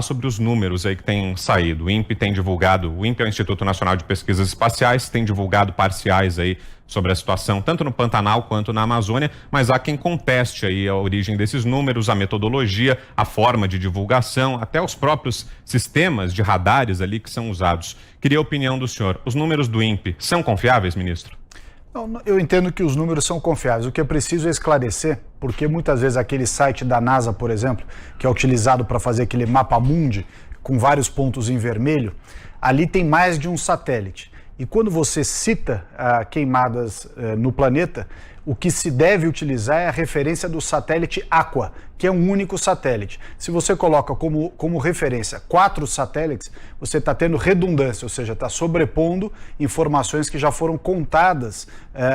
Sobre os números aí que têm saído. O INPE tem divulgado, o INPE é o Instituto Nacional de Pesquisas Espaciais, tem divulgado parciais aí sobre a situação, tanto no Pantanal quanto na Amazônia, mas há quem conteste aí a origem desses números, a metodologia, a forma de divulgação, até os próprios sistemas de radares ali que são usados. Queria a opinião do senhor. Os números do INPE são confiáveis, ministro? Não, eu entendo que os números são confiáveis. O que é preciso é esclarecer, porque muitas vezes aquele site da NASA, por exemplo, que é utilizado para fazer aquele mapa mundi, com vários pontos em vermelho, ali tem mais de um satélite. E quando você cita queimadas no planeta, o que se deve utilizar é a referência do satélite Aqua, que é um único satélite. Se você coloca como referência 4 satélites, você está tendo redundância, ou seja, está sobrepondo informações que já foram contadas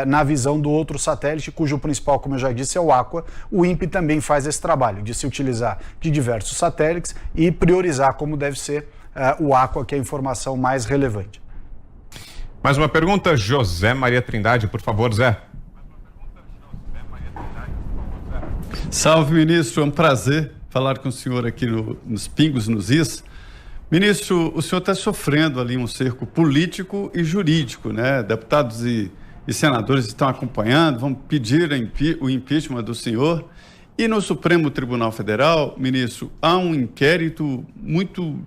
na visão do outro satélite, cujo principal, como eu já disse, é o Aqua. O INPE também faz esse trabalho de se utilizar de diversos satélites e priorizar como deve ser o Aqua, que é a informação mais relevante. Mais uma pergunta, José Maria Trindade, por favor, Zé. Salve, ministro, é um prazer falar com o senhor aqui nos Pingos nos Is. Ministro, o senhor está sofrendo ali um cerco político e jurídico, né? Deputados e senadores estão acompanhando, vão pedir o impeachment do senhor. E no Supremo Tribunal Federal, ministro, há um inquérito muito,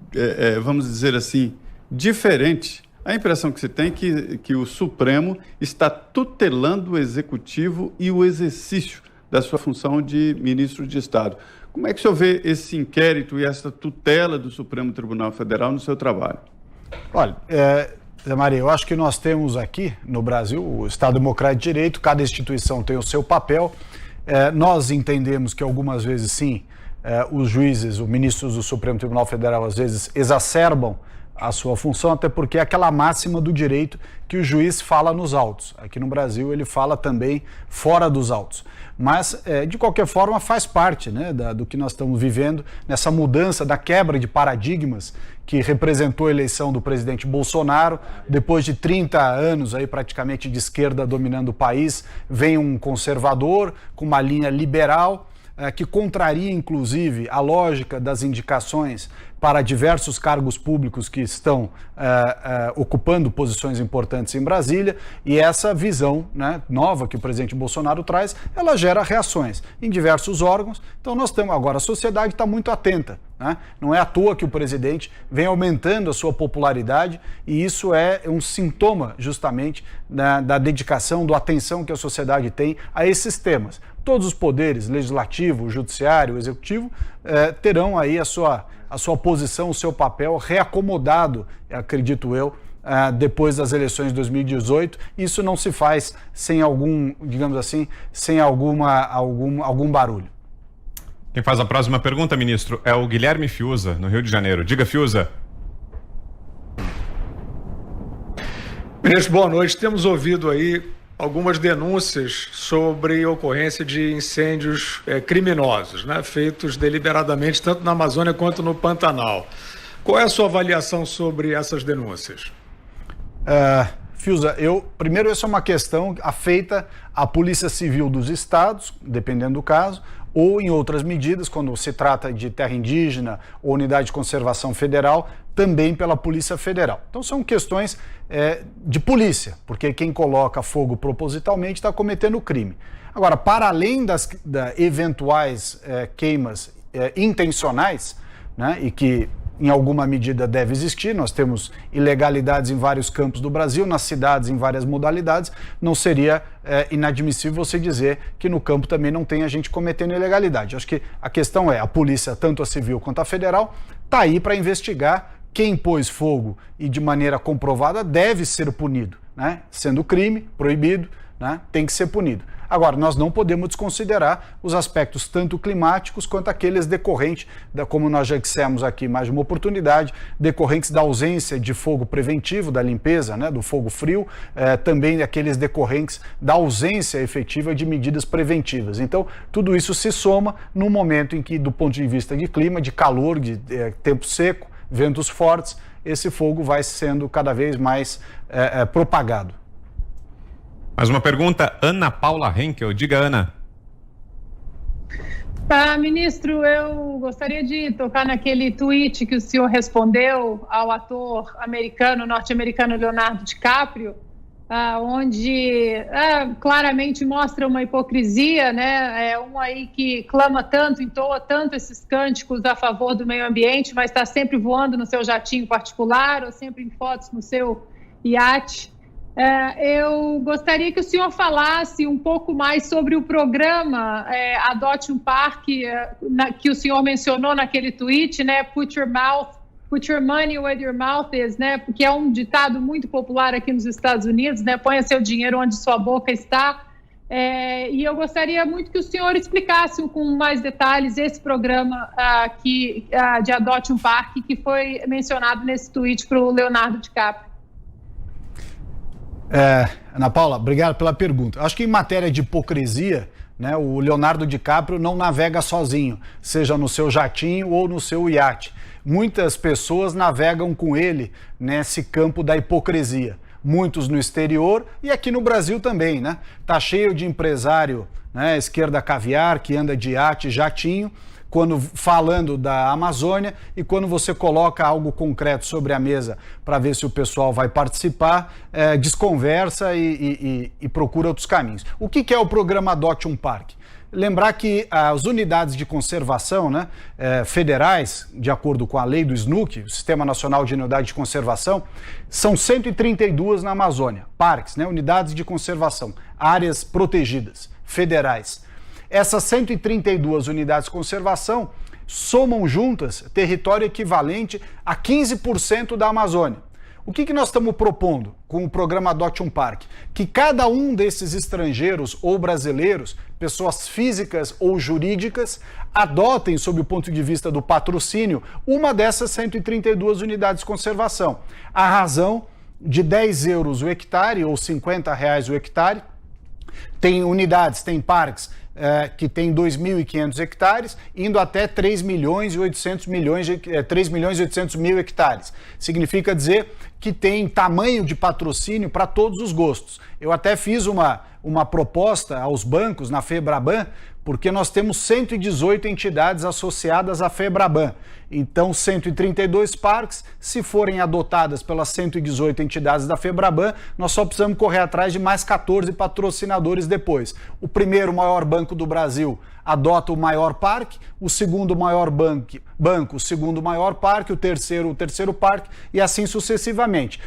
vamos dizer assim, diferente. A impressão que se tem é que o Supremo está tutelando o Executivo e o exercício da sua função de ministro de Estado. Como é que o senhor vê esse inquérito e essa tutela do Supremo Tribunal Federal no seu trabalho? Olha, Zé Maria, eu acho que nós temos aqui no Brasil o Estado Democrático de Direito, cada instituição tem o seu papel. Nós entendemos que algumas vezes sim, os juízes, os ministros do Supremo Tribunal Federal às vezes exacerbam a sua função, até porque é aquela máxima do direito que o juiz fala nos autos. Aqui no Brasil ele fala também fora dos autos. Mas, de qualquer forma, faz parte, né, do que nós estamos vivendo, nessa mudança, da quebra de paradigmas que representou a eleição do presidente Bolsonaro. Depois de 30 anos aí, praticamente de esquerda dominando o país, vem um conservador com uma linha liberal, que contraria, inclusive, a lógica das indicações para diversos cargos públicos que estão ocupando posições importantes em Brasília, e essa visão, né, nova que o presidente Bolsonaro traz, ela gera reações em diversos órgãos. Então nós temos agora, a sociedade está muito atenta, né? Não é à toa que o presidente vem aumentando a sua popularidade, e isso é um sintoma justamente da dedicação, da atenção que a sociedade tem a esses temas. Todos os poderes, legislativo, judiciário, executivo, terão aí a sua posição, o seu papel reacomodado, acredito eu, depois das eleições de 2018. Isso não se faz sem algum, digamos assim, sem algum barulho. Quem faz a próxima pergunta, ministro, é o Guilherme Fiuza, no Rio de Janeiro. Diga, Fiuza. Ministro, boa noite. Temos ouvido aí algumas denúncias sobre ocorrência de incêndios criminosos, né, feitos deliberadamente tanto na Amazônia quanto no Pantanal. Qual é a sua avaliação sobre essas denúncias? Fiuza, primeiro, essa é uma questão afeita à Polícia Civil dos estados, dependendo do caso, ou em outras medidas, quando se trata de terra indígena ou unidade de conservação federal, também pela Polícia Federal. Então são questões de polícia, porque quem coloca fogo propositalmente está cometendo crime. Agora, para além das eventuais queimas intencionais, né, e que em alguma medida deve existir, nós temos ilegalidades em vários campos do Brasil, nas cidades em várias modalidades, não seria inadmissível você dizer que no campo também não tem a gente cometendo ilegalidade. Acho que a questão a polícia, tanto a civil quanto a federal, está aí para investigar. Quem pôs fogo e de maneira comprovada deve ser punido, né? Sendo crime, proibido, né? Tem que ser punido. Agora, nós não podemos desconsiderar os aspectos tanto climáticos quanto aqueles decorrentes, como nós já dissemos aqui mais de uma oportunidade, decorrentes da ausência de fogo preventivo, da limpeza, né, do fogo frio, também aqueles decorrentes da ausência efetiva de medidas preventivas. Então, tudo isso se soma no momento em que, do ponto de vista de clima, de calor, de tempo seco, ventos fortes, esse fogo vai sendo cada vez mais propagado. Mais uma pergunta, Ana Paula Henkel. Diga, Ana. Ministro, eu gostaria de tocar naquele tweet que o senhor respondeu ao ator norte-americano Leonardo DiCaprio, onde claramente mostra uma hipocrisia, né? Um aí que clama tanto, entoa tanto esses cânticos a favor do meio ambiente, mas está sempre voando no seu jatinho particular ou sempre em fotos no seu iate. Eu gostaria que o senhor falasse um pouco mais sobre o programa Adote um Parque, que o senhor mencionou naquele tweet, né? Put your money where your mouth is, né? Porque é um ditado muito popular aqui nos Estados Unidos, né? Ponha seu dinheiro onde sua boca está. E eu gostaria muito que o senhor explicasse com mais detalhes esse programa de Adote um Parque que foi mencionado nesse tweet para o Leonardo DiCaprio. Ana Paula, obrigado pela pergunta. Acho que em matéria de hipocrisia, né, o Leonardo DiCaprio não navega sozinho, seja no seu jatinho ou no seu iate. Muitas pessoas navegam com ele nesse campo da hipocrisia. Muitos no exterior e aqui no Brasil também, né? Tá cheio de empresário, né, esquerda caviar, que anda de iate, jatinho, falando da Amazônia, e quando você coloca algo concreto sobre a mesa para ver se o pessoal vai participar, desconversa e procura outros caminhos. O que é o programa Adote um Parque? Lembrar que as unidades de conservação, né, federais, de acordo com a lei do SNUC, o Sistema Nacional de Unidade de Conservação, são 132 na Amazônia, parques, né, unidades de conservação, áreas protegidas, federais. Essas 132 unidades de conservação somam juntas território equivalente a 15% da Amazônia. O que nós estamos propondo com o programa Adote um Parque? Que cada um desses estrangeiros ou brasileiros, pessoas físicas ou jurídicas, adotem, sob o ponto de vista do patrocínio, uma dessas 132 unidades de conservação. A razão de 10 euros o hectare ou R$50 o hectare. Tem unidades, tem parques que tem 2.500 hectares, indo até 3 milhões e 800 mil hectares. Significa dizer que tem tamanho de patrocínio para todos os gostos. Eu até fiz uma proposta aos bancos na FEBRABAN, porque nós temos 118 entidades associadas à FEBRABAN. Então, 132 parques, se forem adotadas pelas 118 entidades da FEBRABAN, nós só precisamos correr atrás de mais 14 patrocinadores depois. O primeiro maior banco do Brasil adota o maior parque, o segundo maior banco, o segundo maior parque, o terceiro parque, e assim sucessivamente.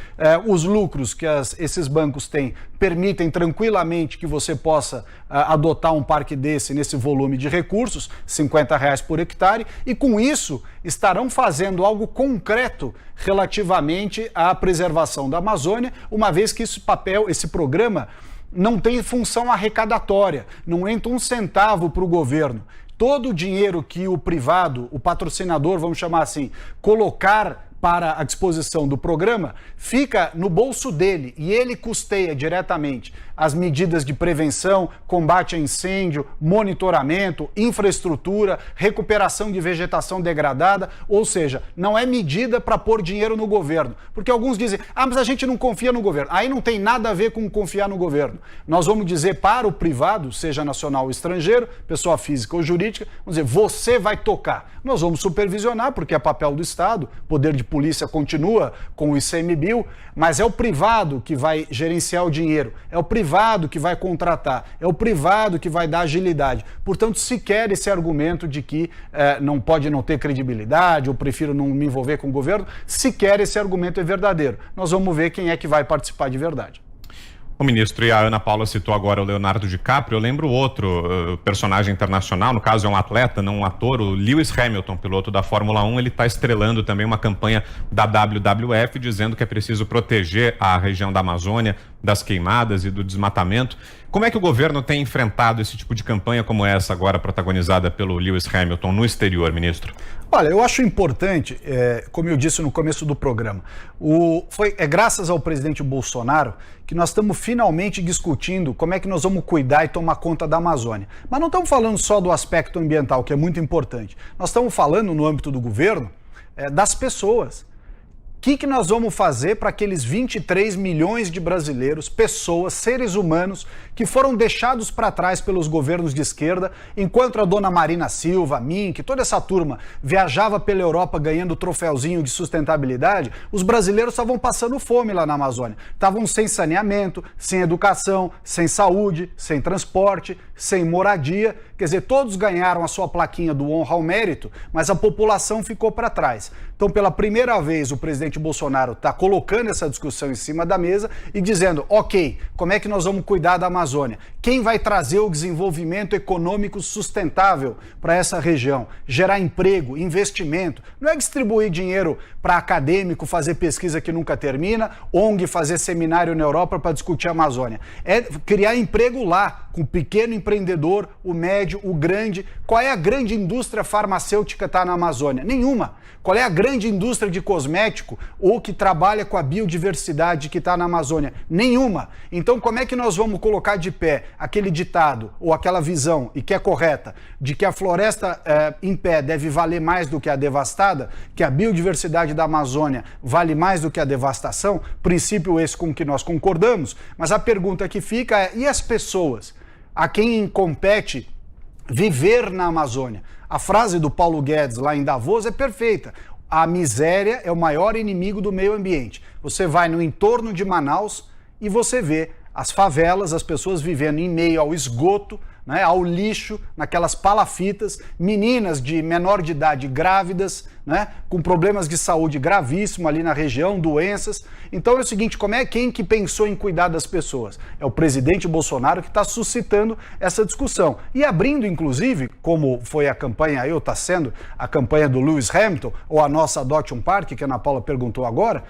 Os lucros que esses bancos têm permitem tranquilamente que você possa adotar um parque desse nesse volume de recursos, R$50 por hectare, e com isso estarão fazendo algo concreto relativamente à preservação da Amazônia, uma vez que esse programa não tem função arrecadatória, não entra um centavo para o governo. Todo o dinheiro que o privado, o patrocinador, vamos chamar assim, colocar para a disposição do programa, fica no bolso dele e ele custeia diretamente as medidas de prevenção, combate a incêndio, monitoramento, infraestrutura, recuperação de vegetação degradada, ou seja, não é medida para pôr dinheiro no governo. Porque alguns dizem, mas a gente não confia no governo. Aí não tem nada a ver com confiar no governo. Nós vamos dizer para o privado, seja nacional ou estrangeiro, pessoa física ou jurídica, vamos dizer, você vai tocar. Nós vamos supervisionar, porque é papel do Estado, poder de polícia continua com o ICMBio, mas é o privado que vai gerenciar o dinheiro, é o privado que vai contratar, é o privado que vai dar agilidade. Portanto, sequer esse argumento de que não pode não ter credibilidade, eu prefiro não me envolver com o governo, sequer esse argumento é verdadeiro. Nós vamos ver quem é que vai participar de verdade. O ministro, e a Ana Paula citou agora o Leonardo DiCaprio, eu lembro outro personagem internacional, no caso é um atleta, não um ator, o Lewis Hamilton, piloto da Fórmula 1, ele está estrelando também uma campanha da WWF dizendo que é preciso proteger a região da Amazônia das queimadas e do desmatamento. Como é que o governo tem enfrentado esse tipo de campanha como essa agora protagonizada pelo Lewis Hamilton no exterior, ministro? Olha, eu acho importante, como eu disse no começo do programa, é graças ao presidente Bolsonaro que nós estamos finalmente discutindo como é que nós vamos cuidar e tomar conta da Amazônia. Mas não estamos falando só do aspecto ambiental, que é muito importante. Nós estamos falando, no âmbito do governo, das pessoas. que nós vamos fazer para aqueles 23 milhões de brasileiros, pessoas, seres humanos, que foram deixados para trás pelos governos de esquerda, enquanto a dona Marina Silva, Mink, toda essa turma viajava pela Europa ganhando o troféuzinho de sustentabilidade, os brasileiros estavam passando fome lá na Amazônia. Estavam sem saneamento, sem educação, sem saúde, sem transporte, sem moradia. Quer dizer, todos ganharam a sua plaquinha do honra ao mérito, mas a população ficou para trás. Então, pela primeira vez, o presidente Bolsonaro está colocando essa discussão em cima da mesa e dizendo, ok, como é que nós vamos cuidar da Amazônia? Quem vai trazer o desenvolvimento econômico sustentável para essa região? Gerar emprego, investimento. Não é distribuir dinheiro para acadêmico, fazer pesquisa que nunca termina, ONG fazer seminário na Europa para discutir a Amazônia. É criar emprego lá, com o pequeno empreendedor, o médio, o grande. Qual é a grande indústria farmacêutica que está na Amazônia? Nenhuma. Qual é a grande indústria de cosmético ou que trabalha com a biodiversidade que está na Amazônia? Nenhuma. Então, como é que nós vamos colocar de pé aquele ditado ou aquela visão, e que é correta, de que a floresta em pé deve valer mais do que a devastada, que a biodiversidade da Amazônia vale mais do que a devastação, princípio esse com que nós concordamos, mas a pergunta que fica é, e as pessoas a quem compete viver na Amazônia? A frase do Paulo Guedes lá em Davos é perfeita. A miséria é o maior inimigo do meio ambiente. Você vai no entorno de Manaus e você vê as favelas, as pessoas vivendo em meio ao esgoto, né, ao lixo, naquelas palafitas, meninas de menor de idade grávidas, né, com problemas de saúde gravíssimo ali na região, doenças. Então é o seguinte, quem que pensou em cuidar das pessoas? É o presidente Bolsonaro que está suscitando essa discussão. E abrindo, inclusive, como foi a campanha, está sendo a campanha do Lewis Hamilton, ou a nossa Adote um Parque, que a Ana Paula perguntou agora,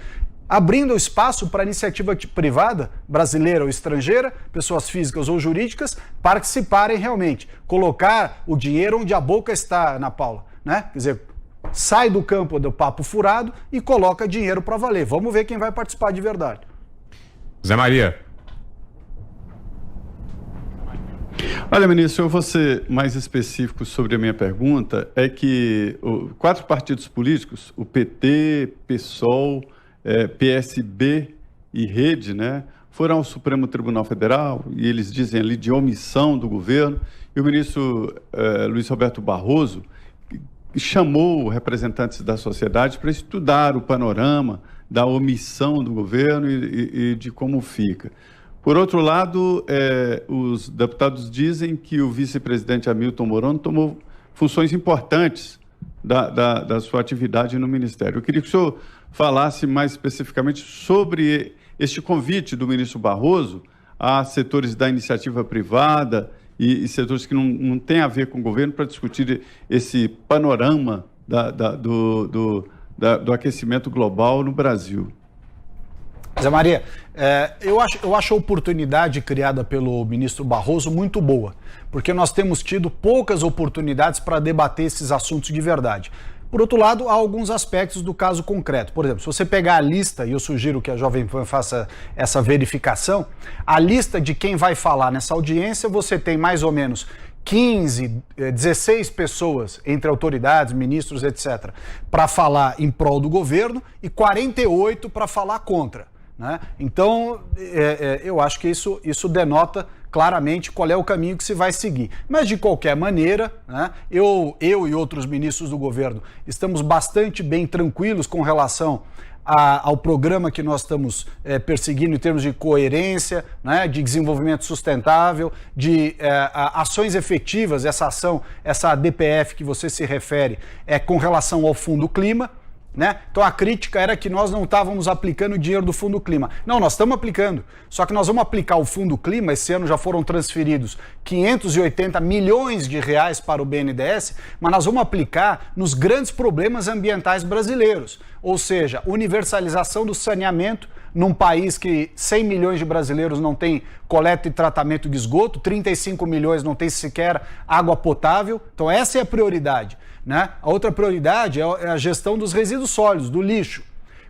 abrindo espaço para iniciativa privada, brasileira ou estrangeira, pessoas físicas ou jurídicas, participarem realmente. Colocar o dinheiro onde a boca está, Ana Paula, né? Quer dizer, sai do campo do papo furado e coloca dinheiro para valer. Vamos ver quem vai participar de verdade. Zé Maria. Olha, ministro, eu vou ser mais específico sobre a minha pergunta. É que 4 partidos políticos, o PT, PSOL, PSB e Rede, né, foram ao Supremo Tribunal Federal e eles dizem ali de omissão do governo, e o ministro Luiz Roberto Barroso chamou representantes da sociedade para estudar o panorama da omissão do governo e de como fica. Por outro lado, os deputados dizem que o vice-presidente Hamilton Mourão tomou funções importantes da sua atividade no Ministério. Eu queria que o senhor falasse mais especificamente sobre este convite do ministro Barroso a setores da iniciativa privada e setores que não têm a ver com o governo para discutir esse panorama do aquecimento global no Brasil. Zé Maria, eu acho a oportunidade criada pelo ministro Barroso muito boa, porque nós temos tido poucas oportunidades para debater esses assuntos de verdade. Por outro lado, há alguns aspectos do caso concreto. Por exemplo, se você pegar a lista, e eu sugiro que a Jovem Pan faça essa verificação, a lista de quem vai falar nessa audiência, você tem mais ou menos 15, 16 pessoas, entre autoridades, ministros, etc., para falar em prol do governo e 48 para falar contra, né? Então, eu acho que isso denota claramente qual é o caminho que se vai seguir. Mas, de qualquer maneira, né, eu e outros ministros do governo estamos bastante bem tranquilos com relação ao programa que nós estamos perseguindo em termos de coerência, né, de desenvolvimento sustentável, de ações efetivas. Essa ADPF que você se refere com relação ao Fundo Clima, né? Então a crítica era que nós não estávamos aplicando o dinheiro do Fundo Clima. Não, nós estamos aplicando. Só que nós vamos aplicar o Fundo Clima, esse ano já foram transferidos 580 milhões de reais para o BNDES, mas nós vamos aplicar nos grandes problemas ambientais brasileiros. Ou seja, universalização do saneamento num país que 100 milhões de brasileiros não tem coleta e tratamento de esgoto, 35 milhões não tem sequer água potável. Então essa é a prioridade, né? A outra prioridade é a gestão dos resíduos sólidos, do lixo.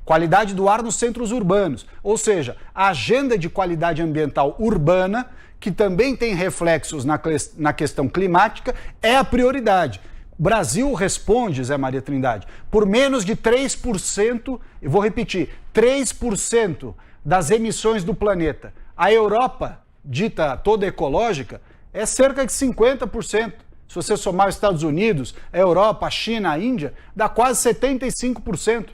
Qualidade do ar nos centros urbanos. Ou seja, a agenda de qualidade ambiental urbana, que também tem reflexos na questão climática, é a prioridade. O Brasil responde, Zé Maria Trindade, por menos de 3%, eu vou repetir, 3% das emissões do planeta. A Europa, dita toda ecológica, é cerca de 50%. Se você somar os Estados Unidos, a Europa, a China, a Índia, dá quase 75%.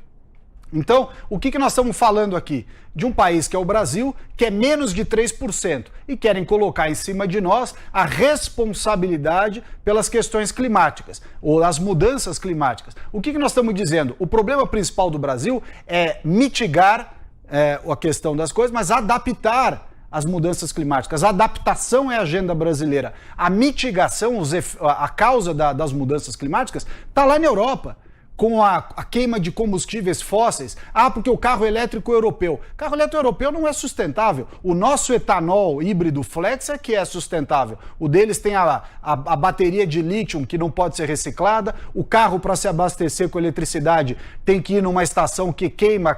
Então, o que nós estamos falando aqui? De um país que é o Brasil, que é menos de 3%, e querem colocar em cima de nós a responsabilidade pelas questões climáticas, ou as mudanças climáticas. O que nós estamos dizendo? O problema principal do Brasil é mitigar a questão das coisas, mas adaptar as mudanças climáticas. A adaptação é a agenda brasileira. A mitigação, a causa das mudanças climáticas, está lá na Europa, com a queima de combustíveis fósseis. Porque o carro elétrico europeu. O carro elétrico europeu não é sustentável. O nosso etanol híbrido flex é que é sustentável. O deles tem a bateria de lítio que não pode ser reciclada. O carro, para se abastecer com eletricidade, tem que ir numa estação que queima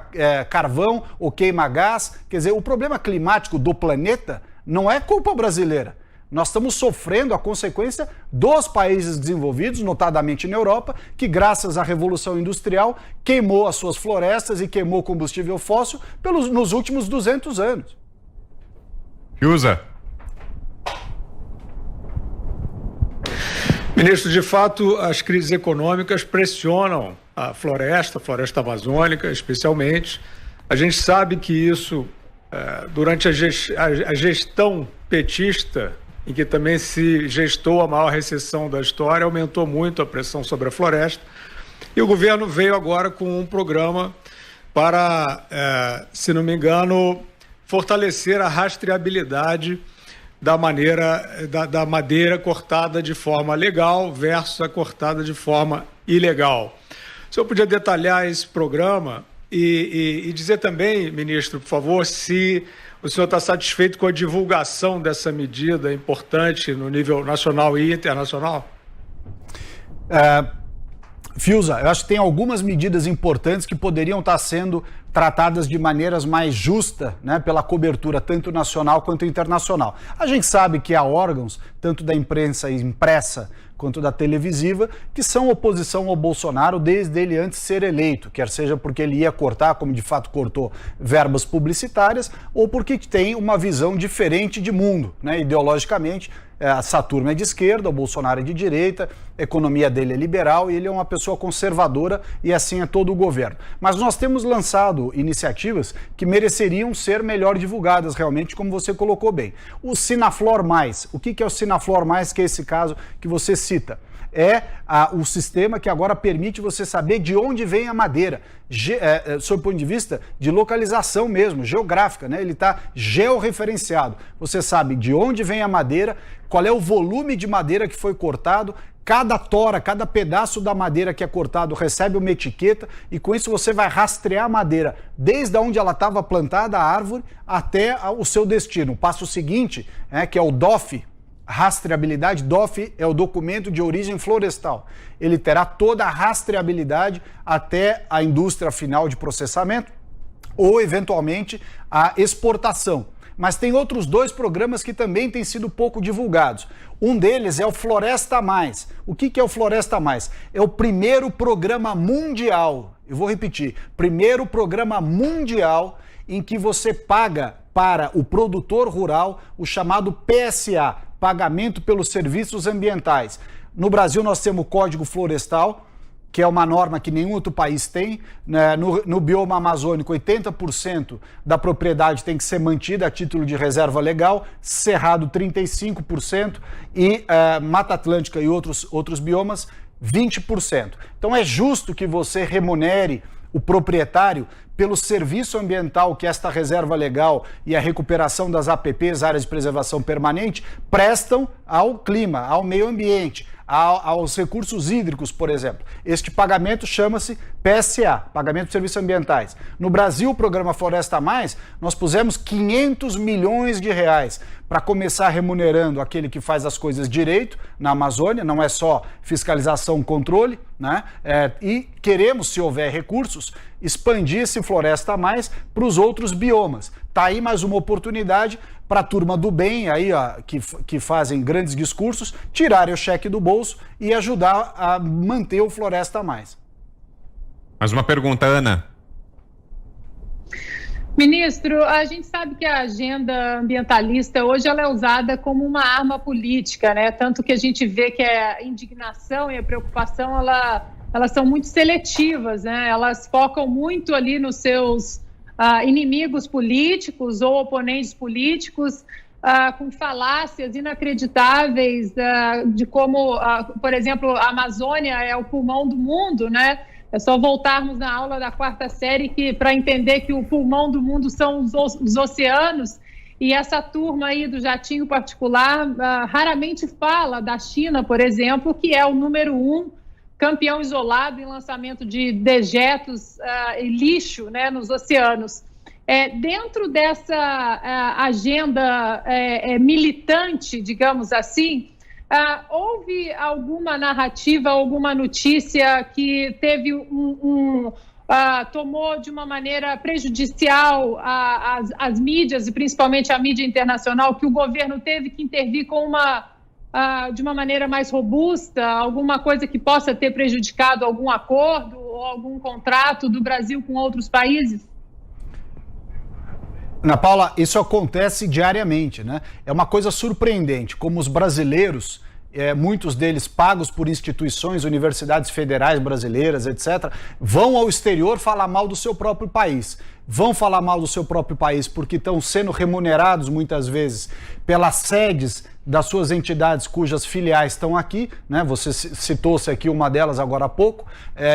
carvão ou queima gás. Quer dizer, o problema climático do planeta não é culpa brasileira. Nós estamos sofrendo a consequência dos países desenvolvidos, notadamente na Europa, que graças à Revolução Industrial queimou as suas florestas e queimou combustível fóssil nos últimos 200 anos. Fiuza. Ministro, de fato, as crises econômicas pressionam a floresta amazônica, especialmente. A gente sabe que isso, durante a gestão petista, em que também se gestou a maior recessão da história, aumentou muito a pressão sobre a floresta. E o governo veio agora com um programa para, se não me engano, fortalecer a rastreabilidade da madeira cortada de forma legal versus a cortada de forma ilegal. O senhor podia detalhar esse programa e dizer também, ministro, por favor, se o senhor está satisfeito com a divulgação dessa medida importante no nível nacional e internacional? Fiuza, eu acho que tem algumas medidas importantes que poderiam estar sendo tratadas de maneiras mais justas, né, pela cobertura tanto nacional quanto internacional. A gente sabe que há órgãos, tanto da imprensa impressa quanto da televisiva, que são oposição ao Bolsonaro desde ele antes de ser eleito, quer seja porque ele ia cortar, como de fato cortou, verbas publicitárias, ou porque tem uma visão diferente de mundo, né, ideologicamente. Essa turma é de esquerda, o Bolsonaro é de direita, a economia dele é liberal e ele é uma pessoa conservadora e assim é todo o governo. Mas nós temos lançado iniciativas que mereceriam ser melhor divulgadas realmente, como você colocou bem. O Sinaflor Mais, o que é o Sinaflor Mais, que é esse caso que você cita? É o sistema que agora permite você saber de onde vem a madeira, sob o ponto de vista de localização mesmo, geográfica, né? Ele está georreferenciado. Você sabe de onde vem a madeira, qual é o volume de madeira que foi cortado, cada tora, cada pedaço da madeira que é cortado recebe uma etiqueta e com isso você vai rastrear a madeira desde onde ela estava plantada, a árvore, até o seu destino. O passo seguinte, que é o DOF, rastreabilidade. DOF é o documento de origem florestal. Ele terá toda a rastreabilidade até a indústria final de processamento ou, eventualmente, a exportação. Mas tem outros dois programas que também têm sido pouco divulgados. Um deles é o Floresta Mais. O que é o Floresta Mais? É o primeiro programa mundial, eu vou repetir, primeiro programa mundial em que você paga para o produtor rural o chamado PSA, Pagamento pelos Serviços Ambientais. No Brasil nós temos o Código Florestal, que é uma norma que nenhum outro país tem. No bioma amazônico, 80% da propriedade tem que ser mantida a título de reserva legal, Cerrado 35% e Mata Atlântica e outros biomas 20%. Então é justo que você remunere o proprietário pelo serviço ambiental que esta reserva legal e a recuperação das APPs, áreas de preservação permanente, prestam ao clima, ao meio ambiente, aos recursos hídricos, por exemplo. Este pagamento chama-se PSA, Pagamento de Serviços Ambientais. No Brasil, o programa Floresta Mais, nós pusemos 500 milhões de reais para começar remunerando aquele que faz as coisas direito na Amazônia, não é só fiscalização, controle, né? E queremos, se houver recursos, expandir esse floresta a mais para os outros biomas. Tá aí mais uma oportunidade para a turma do bem, aí, ó, que fazem grandes discursos, tirarem o cheque do bolso e ajudar a manter o Floresta a Mais. Mais uma pergunta, Ana. Ministro, a gente sabe que a agenda ambientalista hoje ela é usada como uma arma política, né? Tanto que a gente vê que a indignação e a preocupação elas são muito seletivas, né? Elas focam muito ali nos seus inimigos políticos ou oponentes políticos, com falácias inacreditáveis de como, por exemplo, a Amazônia é o pulmão do mundo, né? É só voltarmos na aula da 4ª série para entender que o pulmão do mundo são os oceanos, e essa turma aí do jatinho particular raramente fala da China, por exemplo, que é o número 1 campeão isolado em lançamento de dejetos e lixo, né, nos oceanos. Dentro dessa agenda militante, digamos assim, houve alguma narrativa, alguma notícia que teve tomou de uma maneira prejudicial as mídias, e principalmente a mídia internacional, que o governo teve que intervir de uma maneira mais robusta, alguma coisa que possa ter prejudicado algum acordo ou algum contrato do Brasil com outros países? Ana Paula, isso acontece diariamente, né? É uma coisa surpreendente, como os brasileiros, muitos deles pagos por instituições, universidades federais brasileiras, etc., vão ao exterior falar mal do seu próprio país. Vão falar mal do seu próprio país porque estão sendo remunerados, muitas vezes, pelas sedes das suas entidades cujas filiais estão aqui, né? Você citou-se aqui uma delas agora há pouco,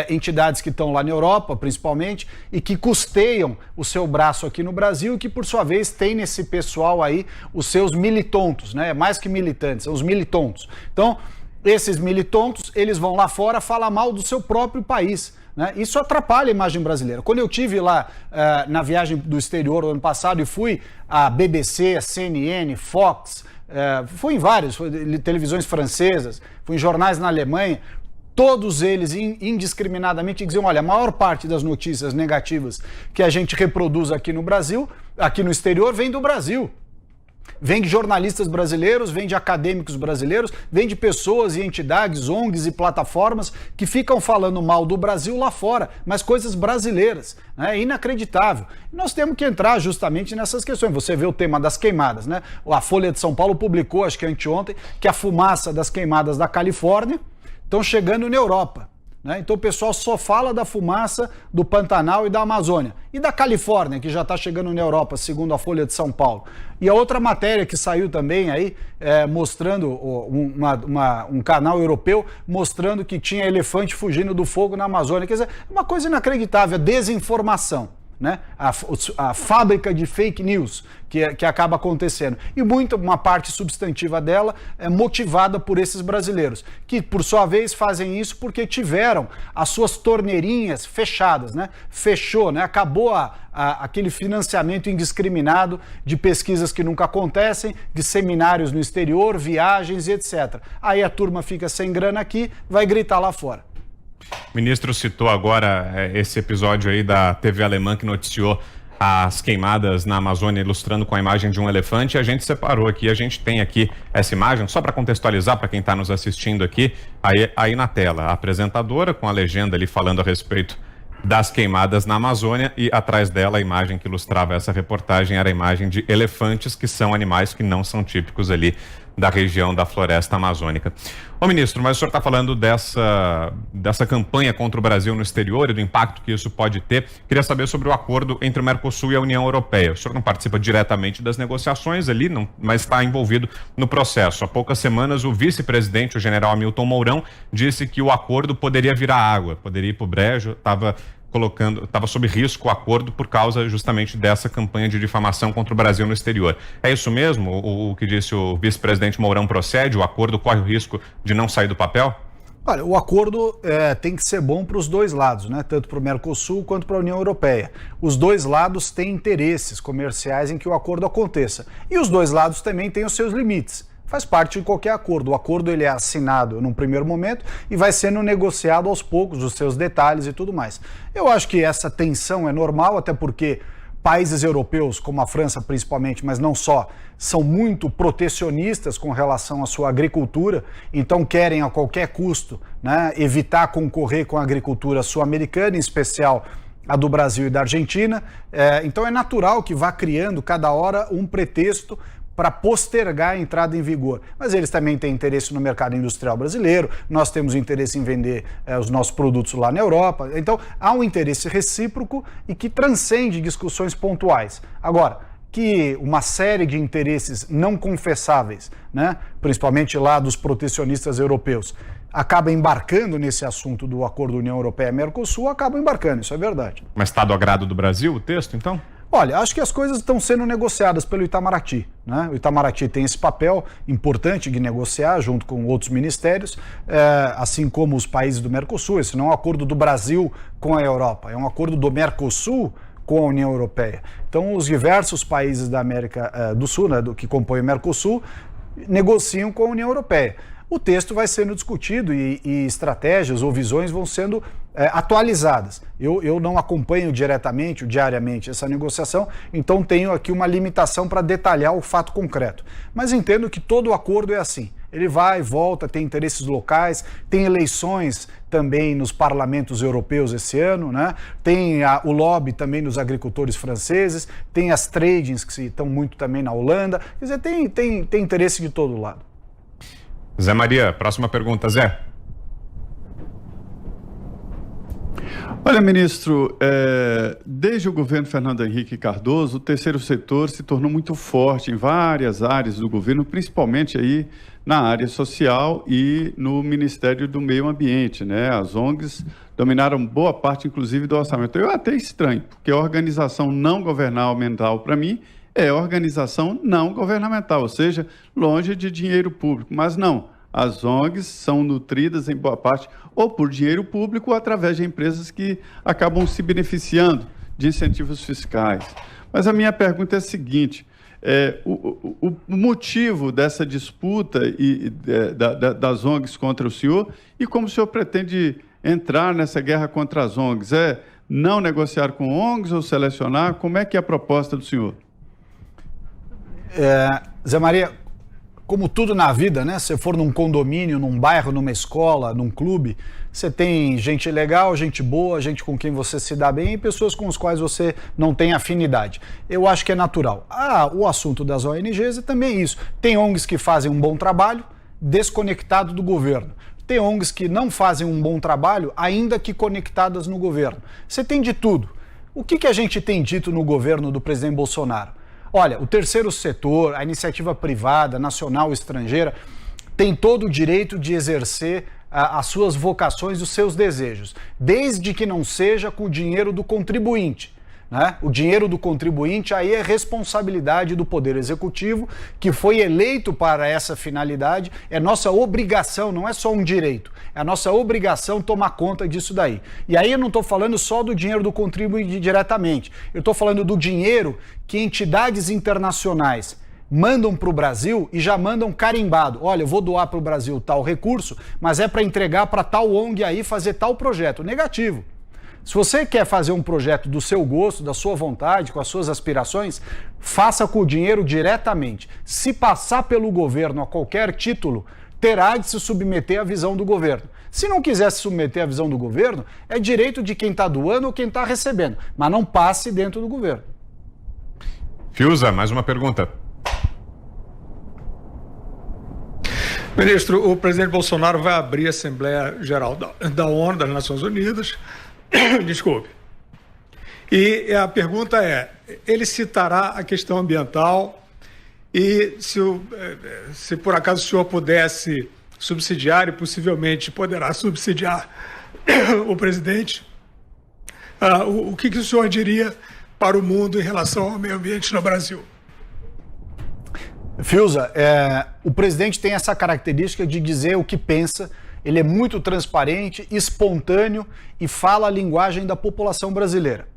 entidades que estão lá na Europa, principalmente, e que custeiam o seu braço aqui no Brasil e que, por sua vez, tem nesse pessoal aí os seus militontos, né? Mais que militantes, são os militontos. Então, esses militontos, eles vão lá fora falar mal do seu próprio país. Isso atrapalha a imagem brasileira. Quando eu tive lá na viagem do exterior no ano passado e fui à BBC, a CNN, Fox, fui em várias televisões francesas, fui em jornais na Alemanha, todos eles indiscriminadamente diziam, olha, a maior parte das notícias negativas que a gente reproduz aqui no Brasil, aqui no exterior, vem do Brasil. Vem de jornalistas brasileiros, vem de acadêmicos brasileiros, vem de pessoas e entidades, ONGs e plataformas que ficam falando mal do Brasil lá fora, mas coisas brasileiras. É inacreditável. Nós temos que entrar justamente nessas questões. Você vê o tema das queimadas, né? A Folha de São Paulo publicou, acho que anteontem, que a fumaça das queimadas da Califórnia estão chegando na Europa. Então o pessoal só fala da fumaça do Pantanal e da Amazônia. E da Califórnia, que já está chegando na Europa, segundo a Folha de São Paulo. E a outra matéria que saiu também aí, mostrando um canal europeu, mostrando que tinha elefante fugindo do fogo na Amazônia. Quer dizer, uma coisa inacreditável, desinformação. Né? A fábrica de fake news que acaba acontecendo. E uma parte substantiva dela é motivada por esses brasileiros, que por sua vez fazem isso porque tiveram as suas torneirinhas fechadas, né? Fechou, né? Acabou aquele financiamento indiscriminado de pesquisas que nunca acontecem, de seminários no exterior, viagens e etc. Aí a turma fica sem grana aqui, vai gritar lá fora. O ministro citou agora esse episódio aí da TV alemã que noticiou as queimadas na Amazônia, ilustrando com a imagem de um elefante. A gente separou aqui, a gente tem aqui essa imagem, só para contextualizar para quem está nos assistindo aqui, aí na tela, a apresentadora com a legenda ali falando a respeito das queimadas na Amazônia, e atrás dela a imagem que ilustrava essa reportagem era a imagem de elefantes, que são animais que não são típicos ali da região da floresta amazônica. Ô ministro, mas o senhor está falando dessa campanha contra o Brasil no exterior e do impacto que isso pode ter. Queria saber sobre o acordo entre o Mercosul e a União Europeia. O senhor não participa diretamente das negociações ali, não, mas está envolvido no processo. Há poucas semanas, o vice-presidente, o general Hamilton Mourão, disse que o acordo poderia virar água, poderia ir para o brejo, estava sob risco o acordo por causa justamente dessa campanha de difamação contra o Brasil no exterior. É isso mesmo? O que disse o vice-presidente Mourão procede? O acordo corre o risco de não sair do papel? Olha, o acordo tem que ser bom para os dois lados, né? Tanto para o Mercosul quanto para a União Europeia. Os dois lados têm interesses comerciais em que o acordo aconteça. E os dois lados também têm os seus limites. Faz parte de qualquer acordo. O acordo ele é assinado num primeiro momento e vai sendo negociado aos poucos, os seus detalhes e tudo mais. Eu acho que essa tensão é normal, até porque países europeus, como a França principalmente, mas não só, são muito protecionistas com relação à sua agricultura, então querem a qualquer custo, né, evitar concorrer com a agricultura sul-americana, em especial a do Brasil e da Argentina. Então é natural que vá criando cada hora um pretexto para postergar a entrada em vigor. Mas eles também têm interesse no mercado industrial brasileiro, nós temos interesse em vender os nossos produtos lá na Europa. Então há um interesse recíproco e que transcende discussões pontuais. Agora, que uma série de interesses não confessáveis, né, principalmente lá dos protecionistas europeus, acaba embarcando nesse assunto do acordo União Europeia-Mercosul, acaba embarcando, isso é verdade. Mas está do agrado do Brasil o texto, então? Olha, acho que as coisas estão sendo negociadas pelo Itamaraty, né? O Itamaraty tem esse papel importante de negociar junto com outros ministérios, assim como os países do Mercosul. Esse não é um acordo do Brasil com a Europa, é um acordo do Mercosul com a União Europeia. Então, os diversos países da América do Sul, né, que compõem o Mercosul, negociam com a União Europeia. O texto vai sendo discutido e estratégias ou visões vão sendo atualizadas. Eu não acompanho diretamente ou diariamente essa negociação, então tenho aqui uma limitação para detalhar o fato concreto. Mas entendo que todo acordo é assim. Ele vai e volta, tem interesses locais, tem eleições também nos parlamentos europeus esse ano, né? Tem o lobby também dos agricultores franceses, tem as tradings que estão muito também na Holanda. Quer dizer, tem interesse de todo lado. Zé Maria, próxima pergunta, Zé. Olha, ministro, desde o governo Fernando Henrique Cardoso, o terceiro setor se tornou muito forte em várias áreas do governo, principalmente aí na área social e no Ministério do Meio Ambiente, né? As ONGs dominaram boa parte, inclusive, do orçamento. Eu até estranho, porque a organização não governamental, para mim, é organização não governamental, ou seja, longe de dinheiro público. Mas não, as ONGs são nutridas em boa parte ou por dinheiro público ou através de empresas que acabam se beneficiando de incentivos fiscais. Mas a minha pergunta é a seguinte, o motivo dessa disputa das ONGs contra o senhor e como o senhor pretende entrar nessa guerra contra as ONGs? É não negociar com ONGs ou selecionar? Como é que é a proposta do senhor? Zé Maria, como tudo na vida, né? Se for num condomínio, num bairro, numa escola, num clube, você tem gente legal, gente boa, gente com quem você se dá bem e pessoas com as quais você não tem afinidade. Eu acho que é natural. O assunto das ONGs é também isso. Tem ONGs que fazem um bom trabalho desconectado do governo. Tem ONGs que não fazem um bom trabalho, ainda que conectadas no governo. Você tem de tudo. O que a gente tem dito no governo do presidente Bolsonaro? Olha, o terceiro setor, a iniciativa privada, nacional, estrangeira, tem todo o direito de exercer as suas vocações, os seus desejos, desde que não seja com o dinheiro do contribuinte, né? O dinheiro do contribuinte aí é responsabilidade do Poder Executivo, que foi eleito para essa finalidade. É nossa obrigação, não é só um direito, é a nossa obrigação tomar conta disso daí. E aí eu não estou falando só do dinheiro do contribuinte diretamente, eu estou falando do dinheiro que entidades internacionais mandam para o Brasil e já mandam carimbado. Olha, eu vou doar para o Brasil tal recurso, mas é para entregar para tal ONG aí fazer tal projeto. Negativo. Se você quer fazer um projeto do seu gosto, da sua vontade, com as suas aspirações, faça com o dinheiro diretamente. Se passar pelo governo a qualquer título, terá de se submeter à visão do governo. Se não quiser se submeter à visão do governo, é direito de quem está doando ou quem está recebendo, mas não passe dentro do governo. Fiuza, mais uma pergunta. Ministro, o presidente Bolsonaro vai abrir a Assembleia Geral da ONU, das Nações Unidas. Desculpe. E a pergunta é, ele citará a questão ambiental e se por acaso o senhor pudesse subsidiar e possivelmente poderá subsidiar o presidente, o que o senhor diria para o mundo em relação ao meio ambiente no Brasil? Fiuza, o presidente tem essa característica de dizer o que pensa. Ele é muito transparente, espontâneo e fala a linguagem da população brasileira.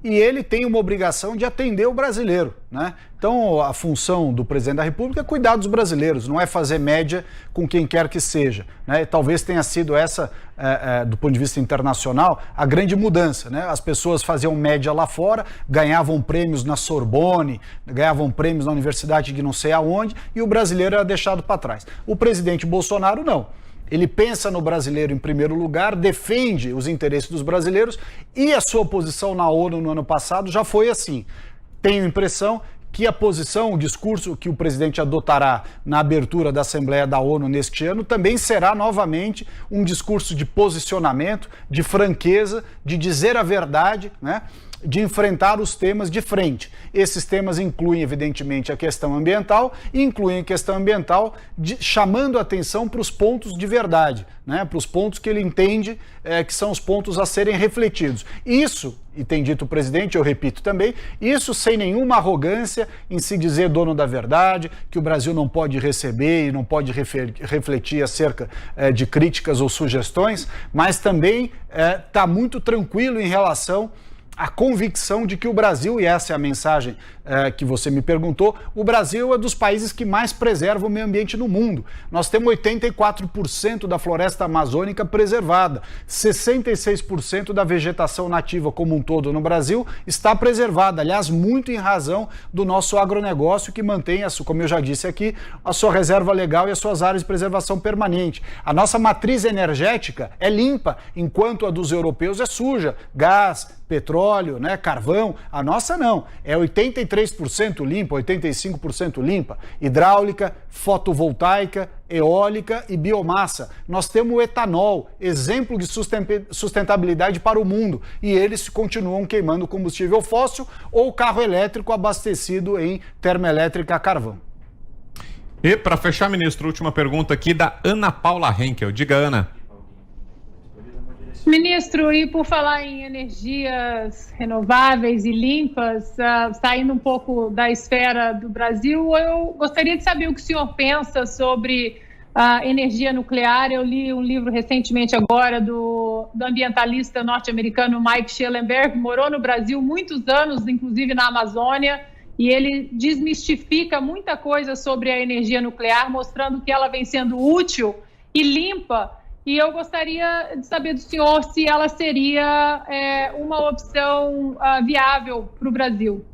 e ele tem uma obrigação de atender o brasileiro, né? Então, a função do presidente da República é cuidar dos brasileiros, não é fazer média com quem quer que seja, né? E talvez tenha sido essa, do ponto de vista internacional, a grande mudança, né? As pessoas faziam média lá fora, ganhavam prêmios na Sorbonne, ganhavam prêmios na universidade de não sei aonde, e o brasileiro era deixado para trás. O presidente Bolsonaro não. Ele pensa no brasileiro em primeiro lugar, defende os interesses dos brasileiros, e a sua posição na ONU no ano passado já foi assim. Tenho a impressão que a posição, o discurso que o presidente adotará na abertura da Assembleia da ONU neste ano também será novamente um discurso de posicionamento, de franqueza, de dizer a verdade, né? De enfrentar os temas de frente. Esses temas incluem, evidentemente, a questão ambiental e incluem a questão ambiental chamando a atenção para os pontos de verdade, né? Para os pontos que ele entende que são os pontos a serem refletidos. Isso, e tem dito o presidente, eu repito também, isso sem nenhuma arrogância em se dizer dono da verdade, que o Brasil não pode receber e não pode refletir acerca de críticas ou sugestões, mas também está muito tranquilo em relação a convicção de que o Brasil, e essa é a mensagem que você me perguntou, o Brasil é dos países que mais preserva o meio ambiente no mundo. Nós temos 84% da floresta amazônica preservada, 66% da vegetação nativa como um todo no Brasil está preservada, aliás, muito em razão do nosso agronegócio que mantém, como eu já disse aqui, a sua reserva legal e as suas áreas de preservação permanente. A nossa matriz energética é limpa, enquanto a dos europeus é suja, gás, petróleo, né, carvão. A nossa não, é 83% limpa, 85% limpa, hidráulica, fotovoltaica, eólica e biomassa. Nós temos o etanol, exemplo de sustentabilidade para o mundo, e eles continuam queimando combustível fóssil ou carro elétrico abastecido em termoelétrica a carvão. E para fechar, ministro, última pergunta aqui da Ana Paula Henkel. Diga, Ana. Ministro, e por falar em energias renováveis e limpas, saindo um pouco da esfera do Brasil, eu gostaria de saber o que o senhor pensa sobre a energia nuclear. Eu li um livro recentemente agora do ambientalista norte-americano Mike Schellenberg, que morou no Brasil muitos anos, inclusive na Amazônia, e ele desmistifica muita coisa sobre a energia nuclear, mostrando que ela vem sendo útil e limpa. E eu gostaria de saber do senhor se ela seria uma opção viável para o Brasil.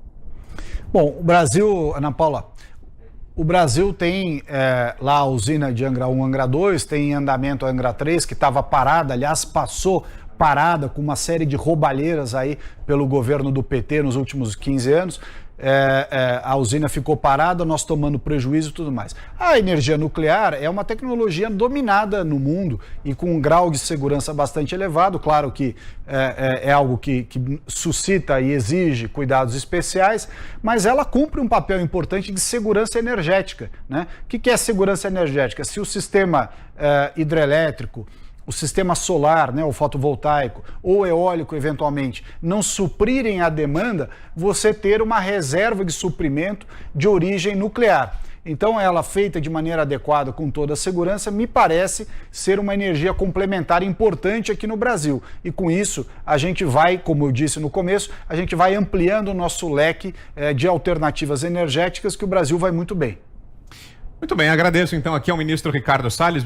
Bom, o Brasil, Ana Paula, o Brasil tem lá a usina de Angra 1, Angra 2, tem em andamento a Angra 3, que estava parada, aliás, passou parada com uma série de roubalheiras aí pelo governo do PT nos últimos 15 anos. A usina ficou parada, nós tomando prejuízo e tudo mais. A energia nuclear é uma tecnologia dominada no mundo e com um grau de segurança bastante elevado. Claro que é algo que suscita e exige cuidados especiais, mas ela cumpre um papel importante de segurança energética, né? O que é segurança energética? Se o sistema hidrelétrico, o sistema solar, né, o fotovoltaico, ou eólico, eventualmente, não suprirem a demanda, você ter uma reserva de suprimento de origem nuclear. Então, ela feita de maneira adequada, com toda a segurança, me parece ser uma energia complementar importante aqui no Brasil. E com isso, a gente vai, como eu disse no começo, a gente vai ampliando o nosso leque de alternativas energéticas, que o Brasil vai muito bem. Muito bem, agradeço então aqui ao ministro Ricardo Salles.